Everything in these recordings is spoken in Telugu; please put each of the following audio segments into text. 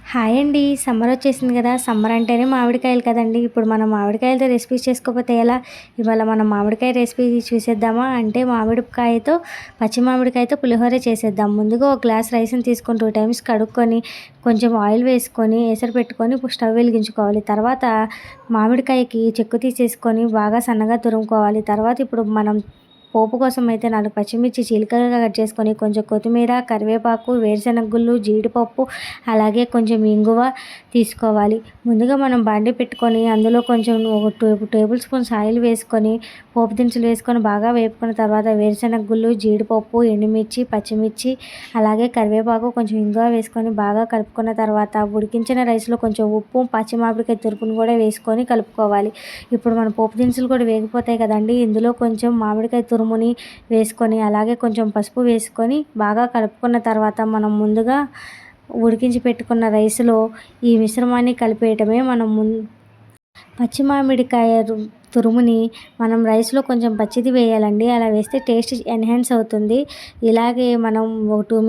హాయ్ అండి. సమ్మర్ వచ్చేసింది కదా! సమ్మర్ అంటేనే మామిడికాయలు కదండీ! ఇప్పుడు మనం మామిడికాయలతో రెసిపీస్ చేసుకోకపోతే ఎలా? ఇవాళ మనం మామిడికాయ రెసిపీ చూసేద్దామా? అంటే మామిడికాయతో పచ్చి మామిడికాయతో పులిహోర చేసేద్దాం. ముందుగా ఒక గ్లాస్ రైస్‌ని తీసుకొని 2 టైమ్స్ కడుక్కొని, కొంచెం ఆయిల్ వేసుకొని, ఎసరు పెట్టుకొని స్టవ్ వెలిగించుకోవాలి. తర్వాత మామిడికాయకి చెక్కు తీసేసుకొని బాగా సన్నగా తురుముకోవాలి. తర్వాత ఇప్పుడు మనం పోపు కోసం అయితే 4 పచ్చిమిర్చి చీలికలుగా కట్ చేసుకొని, కొంచెం కొత్తిమీర, కరివేపాకు, వేరుశనగ గుళ్ళు, జీడిపప్పు, అలాగే కొంచెం ఇంగువ తీసుకోవాలి. ముందుగా మనం బాండీ పెట్టుకొని అందులో కొంచెం ఒక 2 టేబుల్ స్పూన్స్ ఆయిల్ వేసుకొని, పోపు దినుసులు వేసుకొని బాగా వేపుకున్న తర్వాత వేరుశనగ గుళ్ళు, జీడిపప్పు, ఎండుమిర్చి, పచ్చిమిర్చి, అలాగే కరివేపాకు, కొంచెం ఇంగువ వేసుకొని బాగా కలుపుకున్న తర్వాత ఉడికించిన రైస్‌లో కొంచెం ఉప్పు, పచ్చి మామిడికాయ తురుమును కూడా వేసుకొని కలుపుకోవాలి. ఇప్పుడు మన పోపు దినుసులు కూడా వేగిపోతాయి కదండీ! ఇందులో కొంచెం మామిడికాయ తురుముని వేసుకొని, అలాగే కొంచెం పసుపు వేసుకొని బాగా కలుపుకున్న తర్వాత మనం ముందుగా ఉడికించి పెట్టుకున్న రైస్‌లో ఈ మిశ్రమాన్ని కలిపేయటమే. మనం పచ్చి మామిడికాయ తురుముని మనం రైస్‌లో కొంచెం పచ్చిది వేయాలండి. అలా వేస్తే టేస్ట్ ఎన్హాన్స్ అవుతుంది. ఇలాగే మనం ఒక 2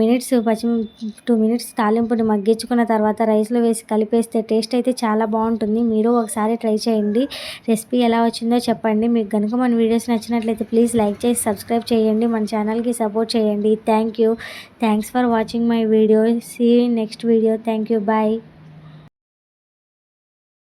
మినిట్స్ తాలింపుని మగ్గించుకున్న తర్వాత రైస్‌లో వేసి కలిపేస్తే టేస్ట్ అయితే చాలా బాగుంటుంది. మీరు ఒకసారి ట్రై చేయండి. రెసిపీ ఎలా వచ్చిందో చెప్పండి. మీకు గనుక మన వీడియోస్ నచ్చినట్లయితే ప్లీజ్ లైక్ చేసి సబ్స్క్రైబ్ చేయండి. మన ఛానల్‌కి సపోర్ట్ చేయండి. Thanks for watching my video. See you in next video. Thank you. Bye.